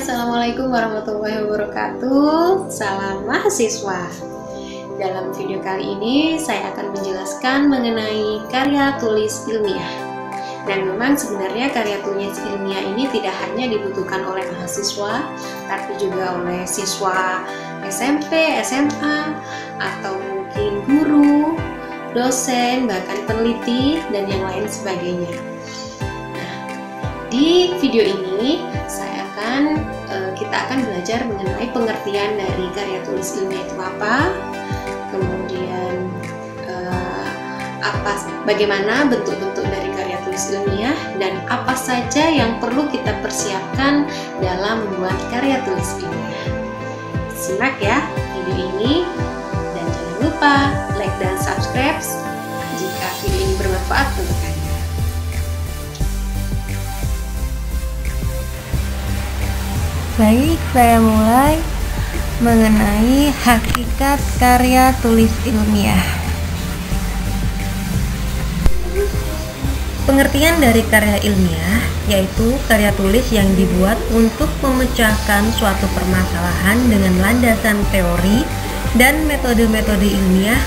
Assalamualaikum warahmatullahi wabarakatuh. Salam mahasiswa. Dalam video kali ini saya akan menjelaskan mengenai karya tulis ilmiah. Dan memang sebenarnya karya tulis ilmiah ini tidak hanya dibutuhkan oleh mahasiswa, tapi juga oleh siswa SMP, SMA, atau mungkin guru, dosen, bahkan peneliti, dan yang lain sebagainya. Nah, di video ini kita akan belajar mengenai pengertian dari karya tulis ilmiah itu apa, kemudian bagaimana bentuk-bentuk dari karya tulis ilmiah, dan apa saja yang perlu kita persiapkan dalam membuat karya tulis ilmiah. Simak ya video ini, dan jangan lupa like dan subscribe jika video ini bermanfaat untuk kalian. Baik, saya mulai mengenai hakikat karya tulis ilmiah. Pengertian dari karya ilmiah yaitu karya tulis yang dibuat untuk memecahkan suatu permasalahan dengan landasan teori dan metode-metode ilmiah.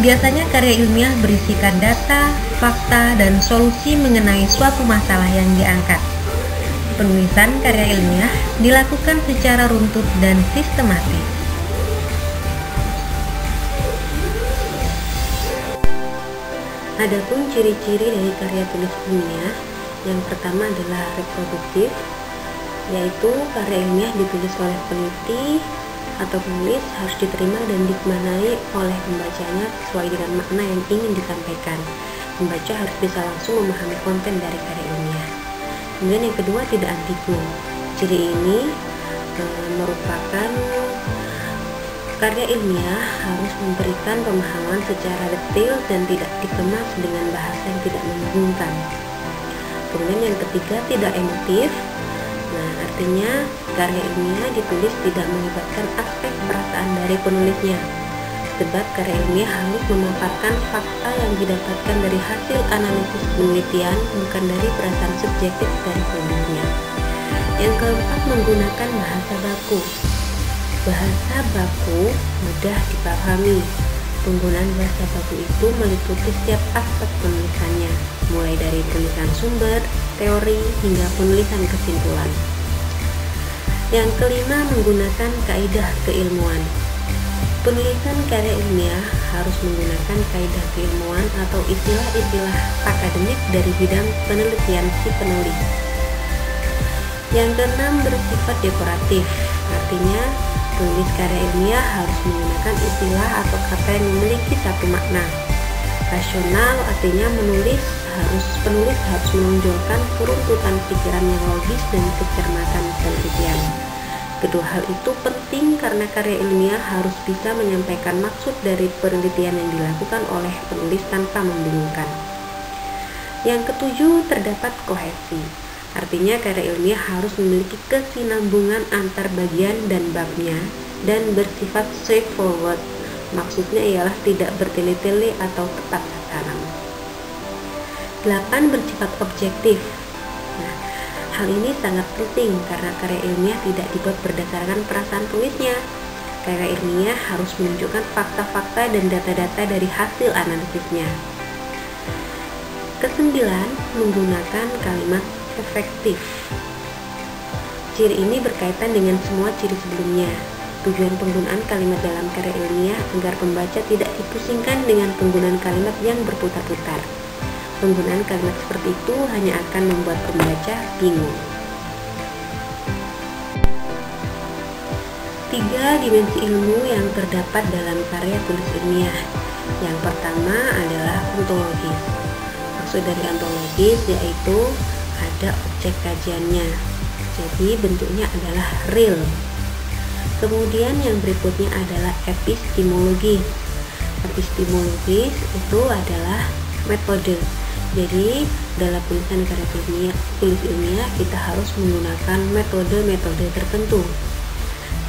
Biasanya karya ilmiah berisikan data, fakta, dan solusi mengenai suatu masalah yang diangkat. Penulisan karya ilmiah dilakukan secara runtut dan sistematis. Adapun ciri-ciri dari karya tulis ilmiah, yang pertama adalah reproduktif, yaitu karya ilmiah ditulis oleh peneliti atau penulis harus diterima dan dimaknai oleh pembacanya sesuai dengan makna yang ingin disampaikan. Pembaca harus bisa langsung memahami konten dari karya ilmiah. Kemudian yang kedua, tidak ambigu. Ciri ini merupakan karya ilmiah harus memberikan pemahaman secara detail dan tidak dikemas dengan bahasa yang tidak membingungkan. Kemudian yang ketiga, tidak emotif. Nah, artinya karya ilmiah ditulis tidak melibatkan aspek perasaan dari penulisnya. Sebab karya ilmiah harus memaparkan fakta yang didapatkan dari hasil analisis penelitian, bukan dari perasaan subjektif dari penulisnya. Yang keempat, menggunakan bahasa baku. Bahasa baku mudah dipahami. Penggunaan bahasa baku itu meliputi setiap aspek penulisannya, mulai dari tulisan sumber, teori, hingga penulisan kesimpulan. Yang kelima, menggunakan kaidah keilmuan. Penulisan karya ilmiah harus menggunakan kaidah keilmuan atau istilah-istilah akademik dari bidang penelitian si penulis. Yang keenam, bersifat dekoratif. Artinya, penulis karya ilmiah harus menggunakan istilah atau kata yang memiliki satu makna. Rasional artinya penulis harus menonjolkan keruntutan pikiran yang logis dan kecermatan penelitian. Kedua hal itu penting karena karya ilmiah harus bisa menyampaikan maksud dari penelitian yang dilakukan oleh penulis tanpa membingungkan. Yang ketujuh, terdapat kohesi. Artinya karya ilmiah harus memiliki kesinambungan antar bagian dan babnya dan bersifat straightforward. Maksudnya ialah tidak bertele-tele atau tepat sasaran. 8. Bersifat objektif. Hal ini sangat penting karena karya ilmiah tidak dibuat berdasarkan perasaan tulisnya. Karya ilmiah harus menunjukkan fakta-fakta dan data-data dari hasil analisisnya. 9. Menggunakan kalimat efektif. Ciri ini berkaitan dengan semua ciri sebelumnya. Tujuan penggunaan kalimat dalam karya ilmiah agar pembaca tidak dipusingkan dengan penggunaan kalimat yang berputar-putar. Penggunaan kalimat seperti itu hanya akan membuat pembaca bingung. 3. Dimensi ilmu yang terdapat dalam karya tulis ilmiah. Yang pertama adalah ontologis. Maksud dari ontologis yaitu ada objek kajiannya, jadi bentuknya adalah real. Kemudian yang berikutnya adalah epistemologis. Epistemologis itu adalah metode. Jadi dalam tulisan karya tulis ilmiah kita harus menggunakan metode-metode tertentu.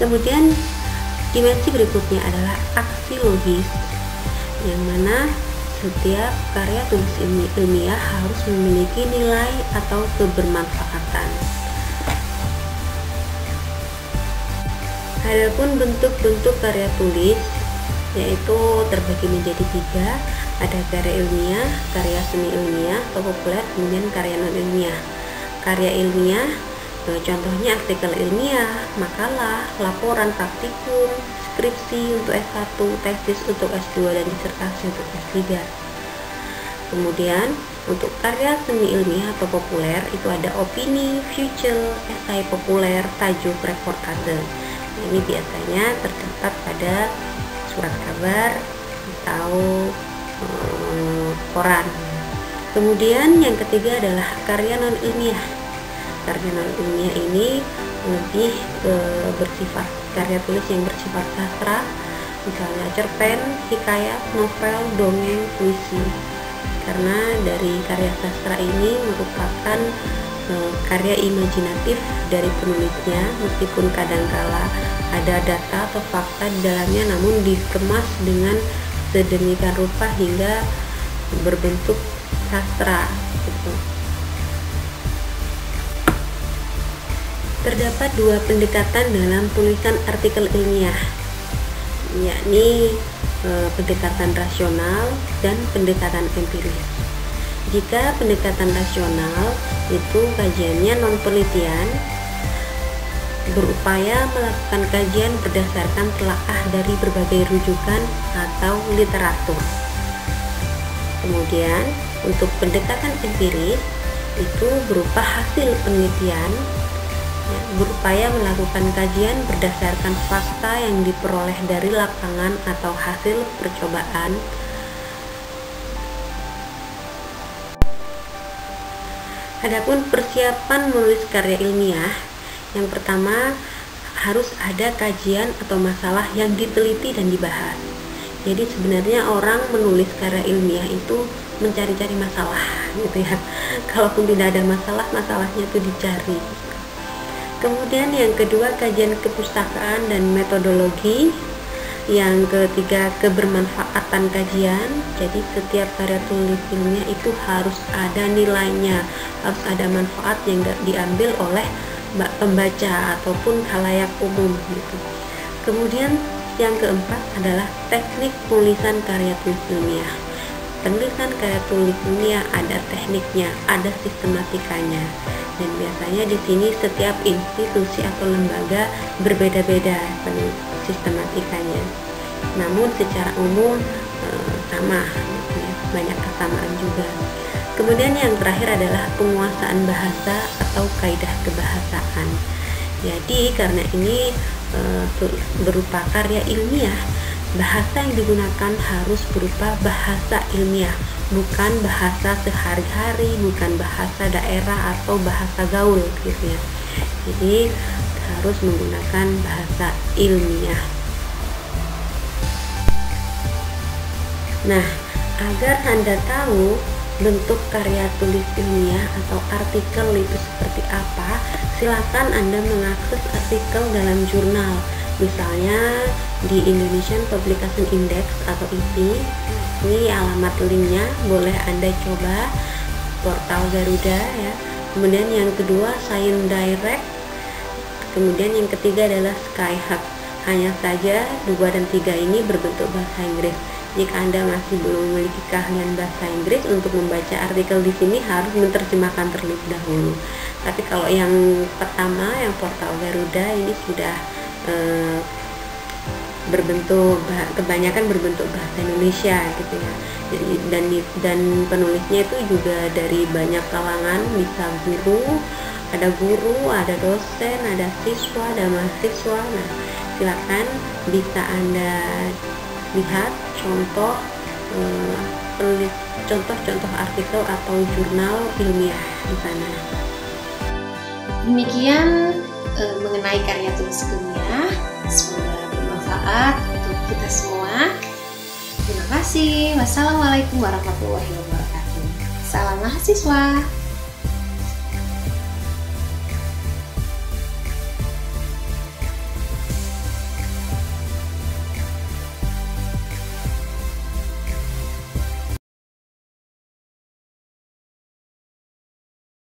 Kemudian dimensi berikutnya adalah aksiologis, yang mana setiap karya tulis ilmiah harus memiliki nilai atau kebermanfaatan. Adapun bentuk-bentuk karya tulis yaitu terbagi menjadi 3, ada karya ilmiah, karya semi ilmiah atau populer, kemudian karya non ilmiah. Karya ilmiah contohnya artikel ilmiah, makalah, laporan praktikum, skripsi untuk S1, tesis untuk S2, dan disertasi untuk S3. Kemudian untuk karya semi ilmiah atau populer itu ada opini, future, esai populer, tajuk, reportase. Ini biasanya terdapat pada surat kabar atau koran. Kemudian yang ketiga adalah karya non ilmiah. Karya non ilmiah ini lebih bersifat karya tulis yang bersifat sastra, misalnya cerpen, hikayat, novel, dongeng, puisi. Karena dari karya sastra ini merupakan karya imajinatif dari penulisnya, meskipun kadangkala ada data atau fakta di dalamnya, namun dikemas dengan sedemikian rupa hingga berbentuk sastra gitu. Terdapat 2 pendekatan dalam tulisan artikel ilmiah, yakni pendekatan rasional dan pendekatan empiris. Jika pendekatan rasional itu kajiannya non penelitian, berupaya melakukan kajian berdasarkan telaah dari berbagai rujukan atau literatur. Kemudian untuk pendekatan empiris itu berupa hasil penelitian, berupaya melakukan kajian berdasarkan fakta yang diperoleh dari lapangan atau hasil percobaan. Adapun persiapan menulis karya ilmiah, yang pertama harus ada kajian atau masalah yang diteliti dan dibahas. Jadi sebenarnya orang menulis karya ilmiah itu mencari-cari masalah gitu ya. Kalaupun tidak ada masalah, masalahnya itu dicari. Kemudian yang kedua kajian kepustakaan dan metodologi. Yang ketiga kebermanfaatan kajian. Jadi setiap karya tulis ilmiah itu harus ada nilainya, harus ada manfaat yang diambil oleh pembaca ataupun khalayak umum gitu. Kemudian yang keempat adalah teknik penulisan karya tulis ilmiah. Penulisan karya tulis ilmiah ada tekniknya, ada sistematikanya, dan biasanya di sini setiap institusi atau lembaga berbeda-beda sistematikanya. Namun secara umum sama, banyak kesamaan juga. Kemudian yang terakhir adalah penguasaan bahasa atau kaidah kebahasaan. Jadi karena ini berupa karya ilmiah, bahasa yang digunakan harus berupa bahasa ilmiah, bukan bahasa sehari-hari, bukan bahasa daerah atau bahasa gaul gitu ya. Jadi harus menggunakan bahasa ilmiah. Nah, agar Anda tahu bentuk karya tulis ilmiah atau artikel itu seperti apa, silakan Anda mengakses artikel dalam jurnal. Misalnya di Indonesian Publication Index atau IPI. Ini alamat linknya, boleh Anda coba portal Garuda ya. Kemudian yang kedua Science Direct. Kemudian yang ketiga adalah Skyhub. Hanya saja 2 dan 3 ini berbentuk bahasa Inggris. Jika Anda masih belum memiliki keahlian bahasa Inggris, untuk membaca artikel di sini harus menerjemahkan terlebih dahulu. Tapi kalau yang pertama, yang portal Garuda ini sudah kebanyakan berbentuk bahasa Indonesia gitu ya. Jadi dan penulisnya itu juga dari banyak kalangan, bisa ada guru, ada dosen, ada siswa, ada mahasiswa. Nah, silakan bisa Anda lihat contoh artikel atau jurnal ilmiah di sana. Demikian mengenai karya tulis ilmiah. Semoga bermanfaat untuk kita semua. Terima kasih. Wassalamualaikum warahmatullahi wabarakatuh. Salam mahasiswa.